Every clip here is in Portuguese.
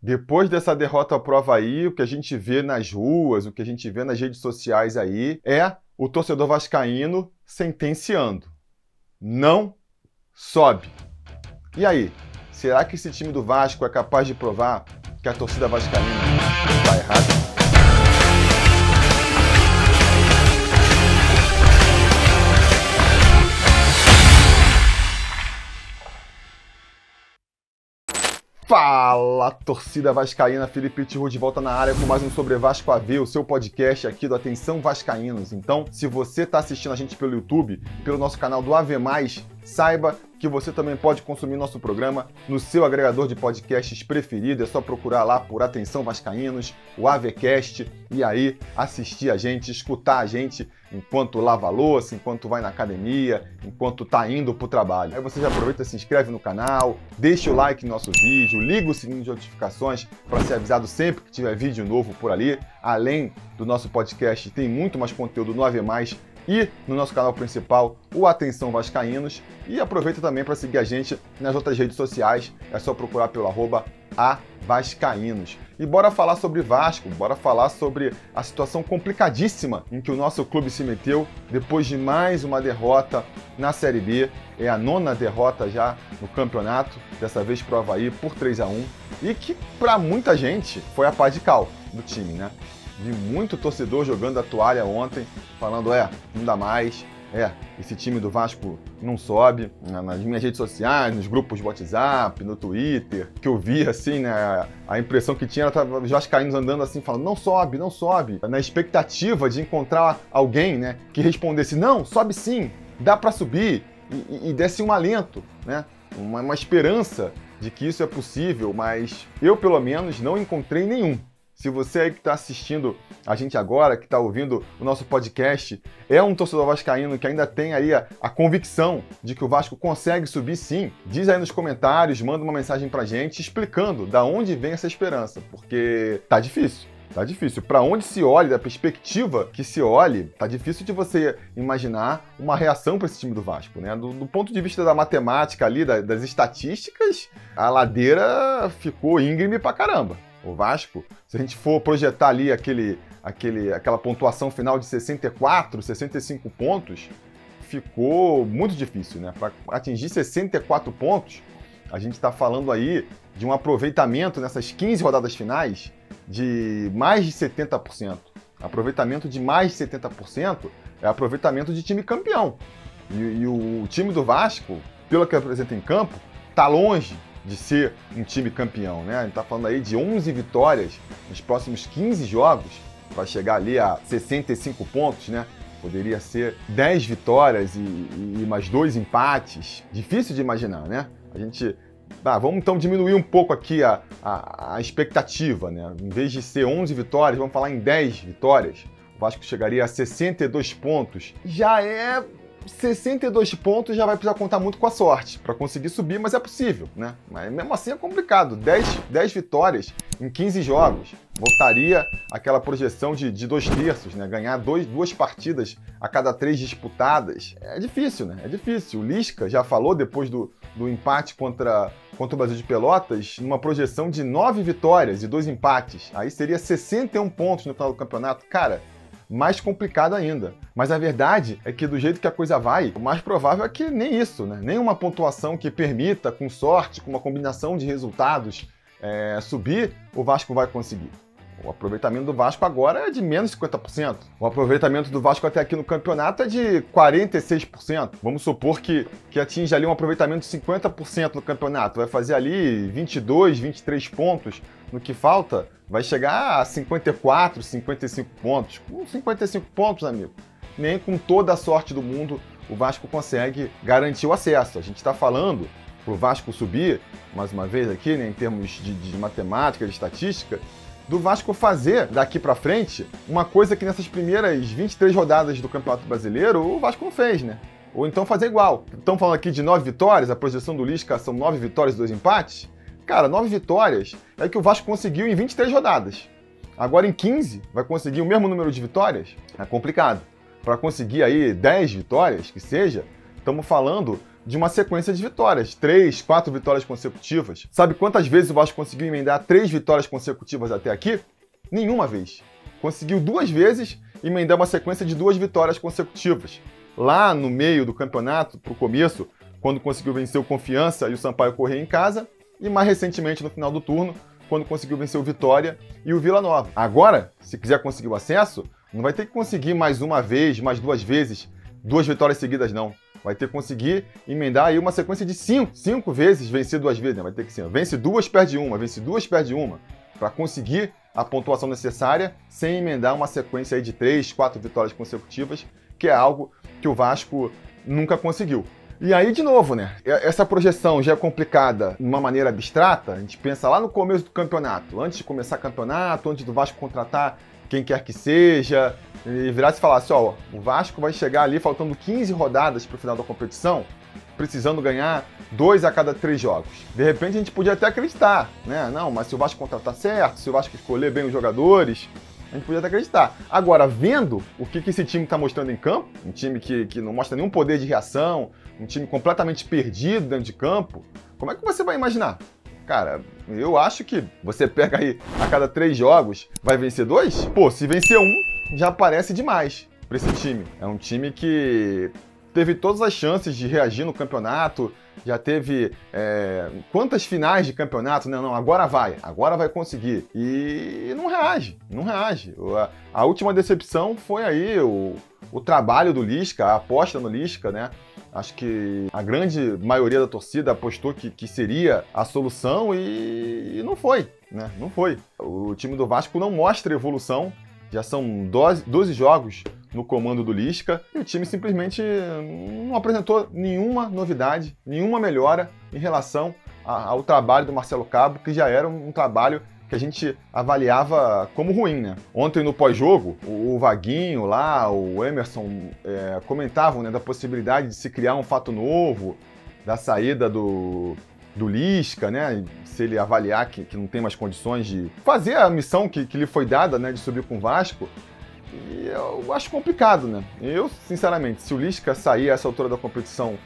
Depois dessa derrota pro Avaí, o que a gente vê nas ruas, o que a gente vê nas redes sociais aí, é o torcedor vascaíno sentenciando. Não sobe. E aí, será que esse time do Vasco é capaz de provar que a torcida vascaína está errada? Fala, torcida vascaína, Felipe Tiru de volta na área com mais um Sobre Vasco AV, o seu podcast aqui do Atenção Vascaínos. Então, se você está assistindo a gente pelo YouTube, pelo nosso canal do AV+, saiba que você também pode consumir nosso programa no seu agregador de podcasts preferido. É só procurar lá por Atenção Vascaínos, o AVcast, e aí assistir a gente, escutar a gente enquanto lava a louça, enquanto vai na academia, enquanto tá indo pro trabalho. Aí você já aproveita, se inscreve no canal, deixa o like no nosso vídeo, liga o sininho de notificações para ser avisado sempre que tiver vídeo novo por ali. Além do nosso podcast, tem muito mais conteúdo no AV+, e no nosso canal principal, o Atenção Vascaínos. E aproveita também para seguir a gente nas outras redes sociais, é só procurar pelo @avascaínos. E bora falar sobre Vasco, bora falar sobre a situação complicadíssima em que o nosso clube se meteu depois de mais uma derrota na Série B. É a 9ª derrota já no campeonato, dessa vez pro Avaí por 3-1, e que para muita gente foi a pá de cal do time, né? Vi muito torcedor jogando a toalha ontem, falando, não dá mais, esse time do Vasco não sobe. Nas minhas redes sociais, nos grupos de WhatsApp, no Twitter, que eu vi, assim, né, a impressão que tinha, era os vascaínos andando assim, falando, não sobe, não sobe, na expectativa de encontrar alguém, né, que respondesse, não, sobe sim, dá pra subir, e desse um alento, né, uma esperança de que isso é possível, mas eu, pelo menos, não encontrei nenhum. Se você aí que está assistindo a gente agora, que está ouvindo o nosso podcast, é um torcedor vascaíno que ainda tem aí a convicção de que o Vasco consegue subir sim, diz aí nos comentários, manda uma mensagem pra gente explicando da onde vem essa esperança, porque tá difícil. Tá difícil. Para onde se olhe, da perspectiva que se olhe, tá difícil de você imaginar uma reação para esse time do Vasco, né? Do ponto de vista da matemática ali, das estatísticas, a ladeira ficou íngreme pra caramba. O Vasco, se a gente for projetar ali aquela pontuação final de 64, 65 pontos, ficou muito difícil, né? Para atingir 64 pontos, a gente está falando aí de um aproveitamento nessas 15 rodadas finais de mais de 70%. Aproveitamento de mais de 70% é aproveitamento de time campeão. E o time do Vasco, pelo que apresenta em campo, está longe de ser um time campeão, né? A gente tá falando aí de 11 vitórias nos próximos 15 jogos para chegar ali a 65 pontos, né? Poderia ser 10 vitórias e mais 2 empates. Difícil de imaginar, né? A gente... vamos então diminuir um pouco aqui a expectativa, né? Em vez de ser 11 vitórias, vamos falar em 10 vitórias. O Vasco chegaria a 62 pontos. Já é... 62 pontos, já vai precisar contar muito com a sorte para conseguir subir, mas é possível, né? Mas mesmo assim é complicado. 10 vitórias em 15 jogos. Voltaria aquela projeção de 2/3, né? Ganhar duas partidas a cada 3 disputadas. É difícil, né? É difícil. O Lisca já falou depois do empate contra o Brasil de Pelotas, numa projeção de 9 vitórias e 2 empates. Aí seria 61 pontos no final do campeonato. Cara, mais complicado ainda. Mas a verdade é que do jeito que a coisa vai, o mais provável é que nem isso, né? Nem uma pontuação que permita, com sorte, com uma combinação de resultados, subir, o Vasco vai conseguir. O aproveitamento do Vasco agora é de menos 50%. O aproveitamento do Vasco até aqui no campeonato é de 46%. Vamos supor que atinja ali um aproveitamento de 50% no campeonato. Vai fazer ali 22, 23 pontos. No que falta, vai chegar a 54, 55 pontos. Com 55 pontos, amigo, nem com toda a sorte do mundo o Vasco consegue garantir o acesso. A gente está falando para o Vasco subir, mais uma vez aqui, né, em termos de matemática, de estatística, do Vasco fazer daqui para frente uma coisa que nessas primeiras 23 rodadas do Campeonato Brasileiro o Vasco não fez, né? Ou então fazer igual. Estamos falando aqui de 9 vitórias, a projeção do Lisca são 9 vitórias e 2 empates. Cara, 9 vitórias é que o Vasco conseguiu em 23 rodadas. Agora em 15 vai conseguir o mesmo número de vitórias? É complicado. Para conseguir aí 10 vitórias, que seja, estamos falando de uma sequência de vitórias. 3, 4 vitórias consecutivas. Sabe quantas vezes o Vasco conseguiu emendar 3 vitórias consecutivas até aqui? Nenhuma vez. Conseguiu 2 vezes emendar uma sequência de 2 vitórias consecutivas. Lá no meio do campeonato, pro começo, quando conseguiu vencer o Confiança e o Sampaio Corrêa em casa, e mais recentemente no final do turno, quando conseguiu vencer o Vitória e o Vila Nova. Agora, se quiser conseguir o acesso, não vai ter que conseguir mais uma vez, mais 2 vezes, 2 vitórias seguidas, não. Vai ter que conseguir emendar aí uma sequência de 5 vezes, vencer 2 vezes, né? Vai ter que ser, vence 2, perde 1, vence 2, perde 1, para conseguir a pontuação necessária sem emendar uma sequência aí de 3, 4 vitórias consecutivas, que é algo que o Vasco nunca conseguiu. E aí, de novo, né? Essa projeção já é complicada de uma maneira abstrata. A gente pensa lá no começo do campeonato, antes de começar o campeonato, antes do Vasco contratar quem quer que seja, e virar e falar assim, ó, o Vasco vai chegar ali faltando 15 rodadas para o final da competição, precisando ganhar 2 a cada 3 jogos. De repente a gente podia até acreditar, né? Não, mas se o Vasco contratar certo, se o Vasco escolher bem os jogadores, a gente podia até acreditar. Agora, vendo o que esse time está mostrando em campo, um time que não mostra nenhum poder de reação, um time completamente perdido dentro de campo, como é que você vai imaginar? Cara, eu acho que você pega aí a cada 3 jogos, vai vencer 2? Pô, se vencer 1, já parece demais para esse time. É um time que teve todas as chances de reagir no campeonato, já teve quantas finais de campeonato, né? Não, agora vai conseguir. E não reage. A última decepção foi aí o trabalho do Lisca, a aposta no Lisca, né? Acho que a grande maioria da torcida apostou que seria a solução e não foi, né? Não foi. O time do Vasco não mostra evolução, já são 12 jogos no comando do Lisca, e o time simplesmente não apresentou nenhuma novidade, nenhuma melhora em relação ao trabalho do Marcelo Cabo, que já era um trabalho que a gente avaliava como ruim, né? Ontem no pós-jogo, o Vaguinho lá, o Emerson comentavam, né, da possibilidade de se criar um fato novo, da saída do Lisca, né? Se ele avaliar que não tem mais condições de fazer a missão que lhe foi dada, né, de subir com o Vasco. E eu acho complicado, né? Eu, sinceramente, se o Lisca sair a essa altura da competição,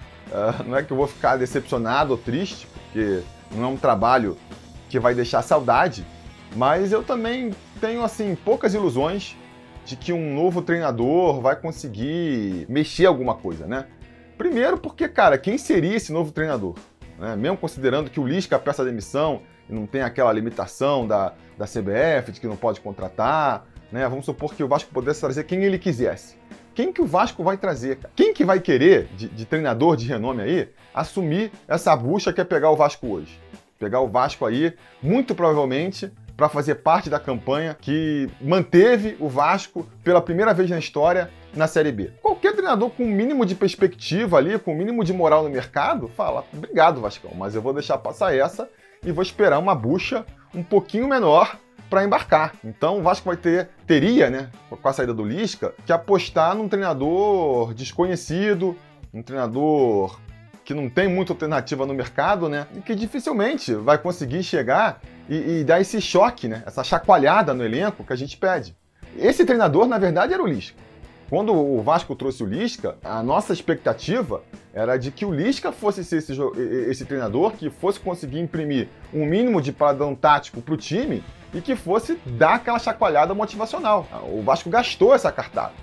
não é que eu vou ficar decepcionado ou triste, porque não é um trabalho que vai deixar saudade, mas eu também tenho, assim, poucas ilusões de que um novo treinador vai conseguir mexer alguma coisa, né? Primeiro porque, cara, quem seria esse novo treinador? Né? Mesmo considerando que o Lisca peça demissão e não tem aquela limitação da CBF de que não pode contratar, né? Vamos supor que o Vasco pudesse trazer quem ele quisesse. Quem que o Vasco vai trazer, cara? Quem que vai querer, de treinador de renome aí, assumir essa bucha que é pegar o Vasco hoje? Pegar o Vasco aí, muito provavelmente, para fazer parte da campanha que manteve o Vasco pela primeira vez na história na Série B. Qualquer treinador com um mínimo de perspectiva ali, com um mínimo de moral no mercado, fala, obrigado, Vascão, mas eu vou deixar passar essa e vou esperar uma bucha um pouquinho menor para embarcar. Então o Vasco teria, né, com a saída do Lisca, que apostar num treinador desconhecido, um treinador que não tem muita alternativa no mercado, né, e que dificilmente vai conseguir chegar e dar esse choque, né, essa chacoalhada no elenco que a gente pede. Esse treinador, na verdade, era o Lisca. Quando o Vasco trouxe o Lisca, a nossa expectativa era de que o Lisca fosse ser esse treinador que fosse conseguir imprimir um mínimo de padrão tático para o time e que fosse dar aquela chacoalhada motivacional. O Vasco gastou essa cartada.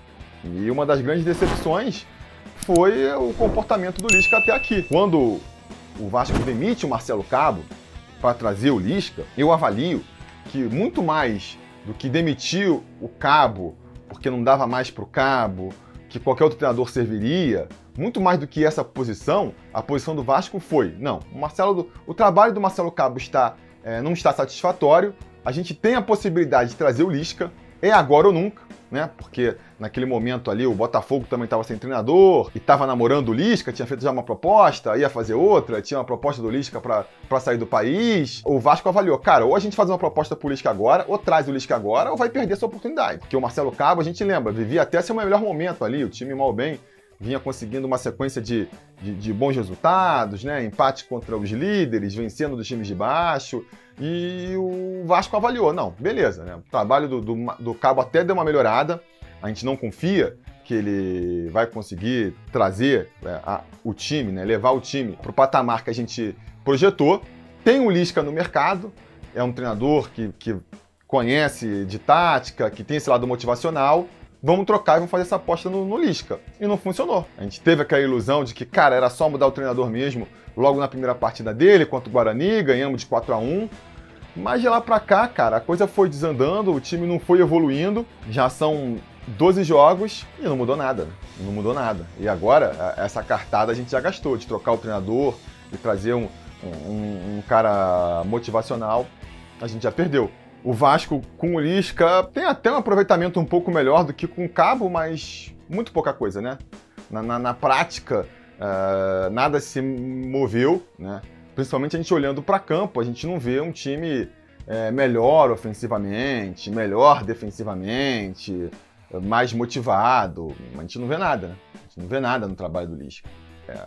E uma das grandes decepções foi o comportamento do Lisca até aqui. Quando o Vasco demite o Marcelo Cabo para trazer o Lisca, eu avalio que muito mais do que demitir o Cabo porque não dava mais para o Cabo, que qualquer outro treinador serviria, muito mais do que essa posição, a posição do Vasco foi, não, o trabalho do Marcelo Cabo não está satisfatório, a gente tem a possibilidade de trazer o Lisca, é agora ou nunca, né? Porque naquele momento ali o Botafogo também estava sem treinador e estava namorando o Lisca, tinha feito já uma proposta, ia fazer outra, tinha uma proposta do Lisca para sair do país. O Vasco avaliou, cara, ou a gente faz uma proposta pro Lisca agora, ou traz o Lisca agora, ou vai perder essa oportunidade. Porque o Marcelo Cabo, a gente lembra, vivia até seu melhor momento ali, o time mal ou bem vinha conseguindo uma sequência de bons resultados, né? Empate contra os líderes, vencendo dos times de baixo. E o Vasco avaliou, não, beleza, né? O trabalho do Cabo até deu uma melhorada, a gente não confia que ele vai conseguir trazer o time, né, levar o time para o patamar que a gente projetou. Tem o Lisca no mercado, é um treinador que conhece de tática, que tem esse lado motivacional. Vamos trocar e vamos fazer essa aposta no Lisca. E não funcionou. A gente teve aquela ilusão de que, cara, era só mudar o treinador mesmo logo na primeira partida dele, contra o Guarani, ganhamos de 4-1. Mas de lá pra cá, cara, a coisa foi desandando, o time não foi evoluindo. Já são 12 jogos e não mudou nada, né? Não mudou nada. E agora, essa cartada a gente já gastou, de trocar o treinador e trazer um cara motivacional, a gente já perdeu. O Vasco com o Lisca tem até um aproveitamento um pouco melhor do que com o Cabo, mas muito pouca coisa, né? Na prática, nada se moveu, né? Principalmente a gente olhando para campo, a gente não vê um time melhor ofensivamente, melhor defensivamente, mais motivado. A gente não vê nada, né? A gente não vê nada no trabalho do Lisca.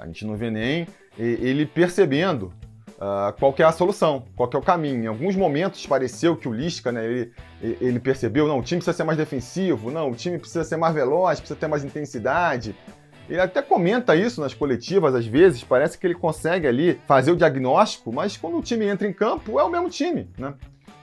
A gente não vê nem ele percebendo qual que é a solução, qual que é o caminho. Em alguns momentos pareceu que o Lisca, né, ele percebeu, não, o time precisa ser mais defensivo, não, o time precisa ser mais veloz, precisa ter mais intensidade. Ele até comenta isso nas coletivas, às vezes, parece que ele consegue ali fazer o diagnóstico, mas quando o time entra em campo, é o mesmo time, né?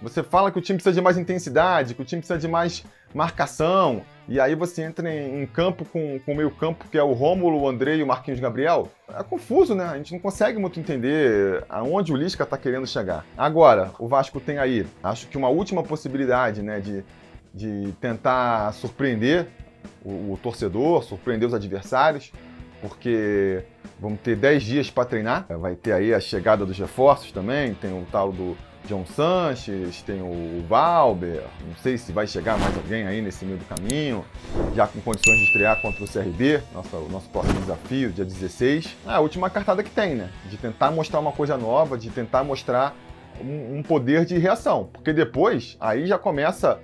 Você fala que o time precisa de mais intensidade, que o time precisa de mais marcação, e aí você entra em campo com o meio campo, que é o Rômulo, o André e o Marquinhos Gabriel. É confuso, né? A gente não consegue muito entender aonde o Lisca está querendo chegar. Agora, o Vasco tem aí, acho que uma última possibilidade, né, de tentar surpreender o torcedor, surpreender os adversários, porque vamos ter 10 dias para treinar, vai ter aí a chegada dos reforços também, tem o tal do John Sanches, tem o Valber, não sei se vai chegar mais alguém aí nesse meio do caminho, já com condições de estrear contra o CRB, nosso próximo desafio, dia 16. A última cartada que tem, né? De tentar mostrar uma coisa nova, de tentar mostrar um poder de reação, porque depois aí já começa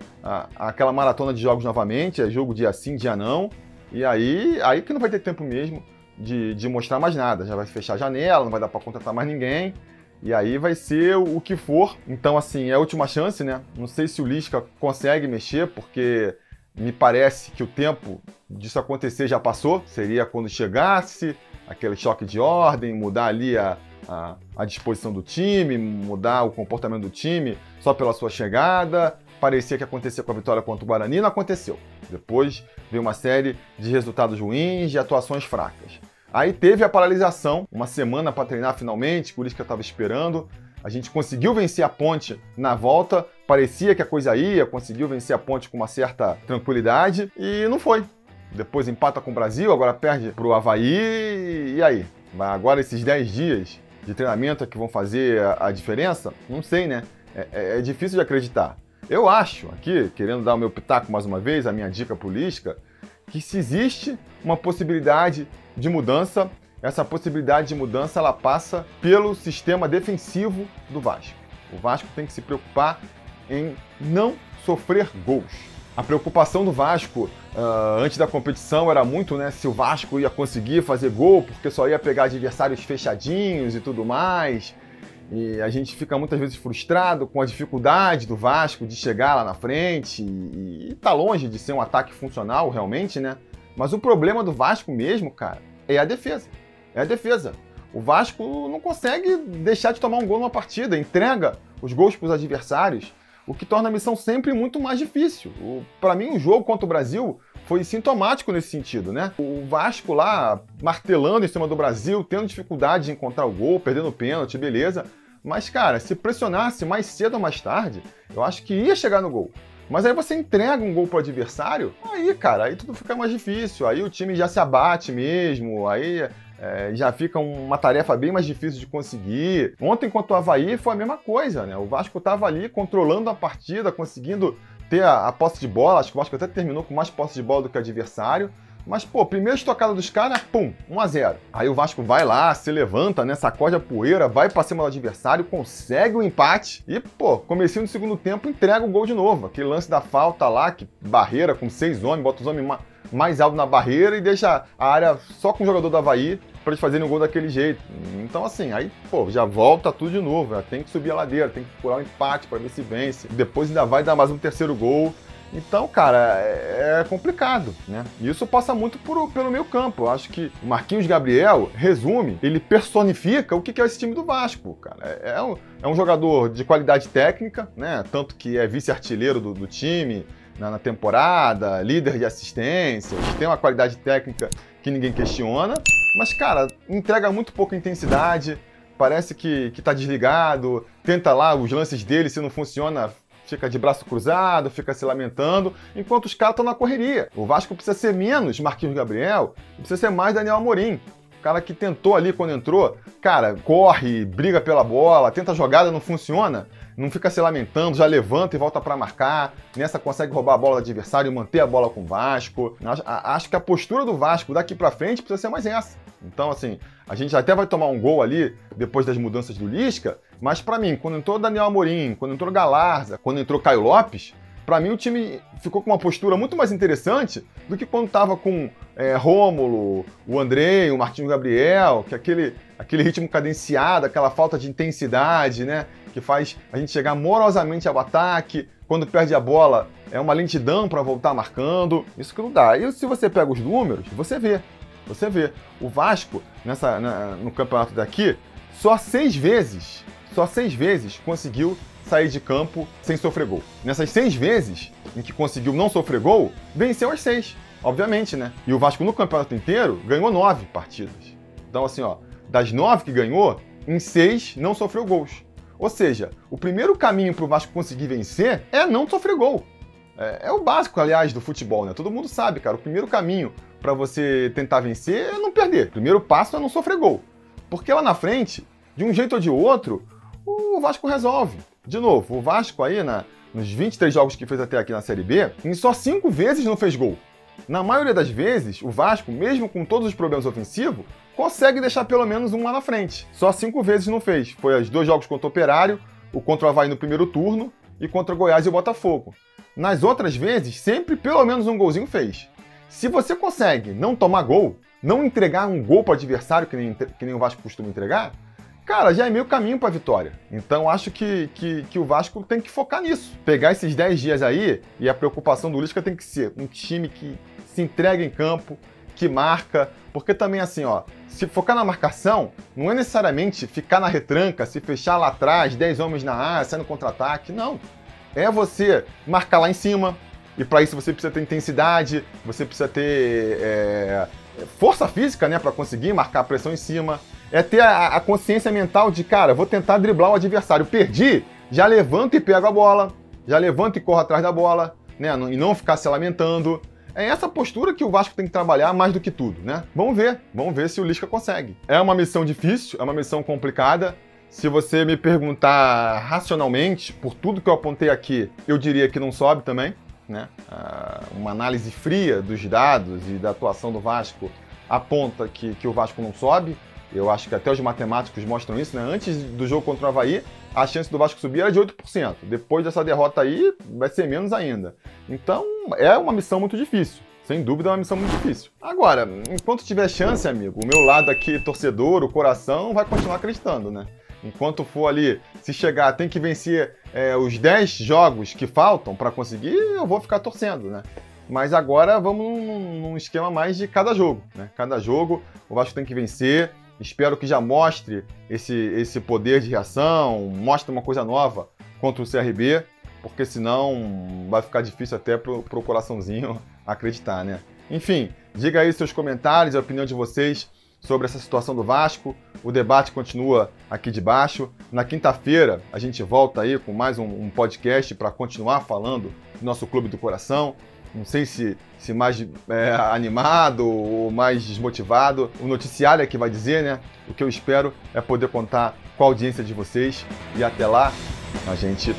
aquela maratona de jogos novamente, é jogo dia sim, dia não, e aí que não vai ter tempo mesmo de mostrar mais nada, já vai fechar a janela, não vai dar para contratar mais ninguém, e aí vai ser o que for. Então, assim, é a última chance, né? Não sei se o Lisca consegue mexer, porque me parece que o tempo disso acontecer já passou, seria quando chegasse aquele choque de ordem, mudar ali a disposição do time, mudar o comportamento do time só pela sua chegada. Parecia que acontecia com a vitória contra o Guarani, não aconteceu. Depois veio uma série de resultados ruins, de atuações fracas. Aí teve a paralisação, uma semana para treinar finalmente, por isso que eu estava esperando. A gente conseguiu vencer a Ponte na volta, parecia que a coisa ia, conseguiu vencer a Ponte com uma certa tranquilidade e não foi. Depois empata com o Brasil, agora perde para o Avaí, e aí? Agora esses 10 dias de treinamento é que vão fazer a diferença? Não sei, né? É difícil de acreditar. Eu acho, aqui, querendo dar o meu pitaco mais uma vez, a minha dica pro Lisca, que se existe uma possibilidade de mudança, essa possibilidade de mudança ela passa pelo sistema defensivo do Vasco. O Vasco tem que se preocupar em não sofrer gols. A preocupação do Vasco antes da competição era muito, né, se o Vasco ia conseguir fazer gol, porque só ia pegar adversários fechadinhos e tudo mais. E a gente fica muitas vezes frustrado com a dificuldade do Vasco de chegar lá na frente e tá longe de ser um ataque funcional realmente, né? Mas o problema do Vasco mesmo, cara, é a defesa. É a defesa. O Vasco não consegue deixar de tomar um gol numa partida, entrega os gols para os adversários, o que torna a missão sempre muito mais difícil. Para mim, o jogo contra o Brasil foi sintomático nesse sentido, né? O Vasco lá martelando em cima do Brasil, tendo dificuldade de encontrar o gol, perdendo o pênalti, beleza. Mas, cara, se pressionasse mais cedo ou mais tarde, eu acho que ia chegar no gol. Mas aí você entrega um gol pro adversário, aí, cara, aí tudo fica mais difícil. Aí o time já se abate mesmo, aí já fica uma tarefa bem mais difícil de conseguir. Ontem contra o Avaí foi a mesma coisa, né? O Vasco tava ali controlando a partida, conseguindo ter a posse de bola, acho que o Vasco até terminou com mais posse de bola do que o adversário, mas, pô, primeira estocada dos caras, pum, 1-0. Aí o Vasco vai lá, se levanta, né, sacode a poeira, vai pra cima do adversário, consegue o empate e, pô, comecinho do segundo tempo, entrega o gol de novo. Aquele lance da falta lá, que barreira com 6 homens, bota os homens mais alto na barreira e deixa a área só com o jogador do Avaí para eles fazerem o gol daquele jeito. Então, assim, aí, pô, já volta tudo de novo. Já tem que subir a ladeira, tem que procurar um empate para ver se vence. Depois ainda vai dar mais um terceiro gol. Então, cara, é complicado, né? E isso passa muito pelo meio campo. Eu acho que o Marquinhos Gabriel resume, ele personifica o que é esse time do Vasco, cara. É um jogador de qualidade técnica, né? Tanto que é vice-artilheiro do time na temporada, líder de assistências, tem uma qualidade técnica que ninguém questiona, mas, cara, entrega muito pouca intensidade, parece que tá desligado, tenta lá os lances dele, se não funciona, fica de braço cruzado, fica se lamentando, enquanto os caras estão na correria. O Vasco precisa ser menos Marquinhos Gabriel, precisa ser mais Daniel Amorim. O cara que tentou ali quando entrou, cara, corre, briga pela bola, tenta a jogada, não funciona, não fica se lamentando, já levanta e volta para marcar, nessa consegue roubar a bola do adversário e manter a bola com o Vasco. Acho que a postura do Vasco daqui para frente precisa ser mais essa. Então, assim, a gente até vai tomar um gol ali depois das mudanças do Lisca, mas para mim, quando entrou Daniel Amorim, quando entrou Galarza, quando entrou Caio Lopes, para mim o time ficou com uma postura muito mais interessante do que quando estava com Rômulo, o Andrei, o Marquinhos Gabriel, que aquele ritmo cadenciado, aquela falta de intensidade, né, que faz a gente chegar morosamente ao ataque, quando perde a bola é uma lentidão para voltar marcando, isso que não dá. E se você pega os números, você vê. O Vasco, no campeonato daqui, só seis vezes conseguiu sair de campo sem sofrer gol. Nessas 6 vezes em que conseguiu não sofrer gol, venceu as 6, obviamente, né? E o Vasco no campeonato inteiro ganhou 9 partidas. Então, assim, ó, das 9 que ganhou, em 6 não sofreu gols. Ou seja, o primeiro caminho para o Vasco conseguir vencer é não sofrer gol. É o básico, aliás, do futebol, né? Todo mundo sabe, cara, o primeiro caminho para você tentar vencer é não perder. O primeiro passo é não sofrer gol. Porque lá na frente, de um jeito ou de outro, o Vasco resolve. De novo, o Vasco aí, nos 23 jogos que fez até aqui na Série B, em só 5 vezes não fez gol. Na maioria das vezes, o Vasco, mesmo com todos os problemas ofensivos, consegue deixar pelo menos um lá na frente. Só 5 vezes não fez. Foi os 2 jogos contra o Operário, o contra o Avaí no primeiro turno e contra o Goiás e o Botafogo. Nas outras vezes, sempre pelo menos um golzinho fez. Se você consegue não tomar gol, não entregar um gol para o adversário, que nem o Vasco costuma entregar, cara, já é meio caminho para a vitória. Então acho que o Vasco tem que focar nisso. Pegar esses 10 dias aí, e a preocupação do Lisca tem que ser um time que se entrega em campo, que marca, porque também assim, ó, se focar na marcação, não é necessariamente ficar na retranca, se fechar lá atrás, 10 homens na área, sair no contra-ataque, não. É você marcar lá em cima, e para isso você precisa ter intensidade, você precisa ter força física, né, para conseguir marcar a pressão em cima. É ter a consciência mental de, cara, vou tentar driblar o adversário. Perdi, já levanta e pega a bola, já levanta e corre atrás da bola, né, e não ficar se lamentando. É essa postura que o Vasco tem que trabalhar mais do que tudo, né? Vamos ver se o Lisca consegue. É uma missão difícil, é uma missão complicada. Se você me perguntar racionalmente, por tudo que eu apontei aqui, eu diria que não sobe também, né? Uma análise fria dos dados e da atuação do Vasco aponta que o Vasco não sobe. Eu acho que até os matemáticos mostram isso, né? Antes do jogo contra o Avaí, a chance do Vasco subir era de 8%. Depois dessa derrota aí, vai ser menos ainda. Então, é uma missão muito difícil. Sem dúvida, é uma missão muito difícil. Agora, enquanto tiver chance, amigo, o meu lado aqui, torcedor, o coração, vai continuar acreditando, né? Enquanto for ali, se chegar, tem que vencer os 10 jogos que faltam para conseguir, eu vou ficar torcendo, né? Mas agora vamos num esquema mais de cada jogo, né? Cada jogo o Vasco tem que vencer. Espero que já mostre esse poder de reação, mostre uma coisa nova contra o CRB, porque senão vai ficar difícil até pro coraçãozinho acreditar, né? Enfim, diga aí seus comentários, a opinião de vocês sobre essa situação do Vasco. O debate continua aqui de baixo. Na quinta-feira a gente volta aí com mais um podcast para continuar falando do nosso clube do coração. Não sei se mais animado ou mais desmotivado. O noticiário é que vai dizer, né? O que eu espero é poder contar com a audiência de vocês. E até lá, a gente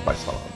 vai se falando.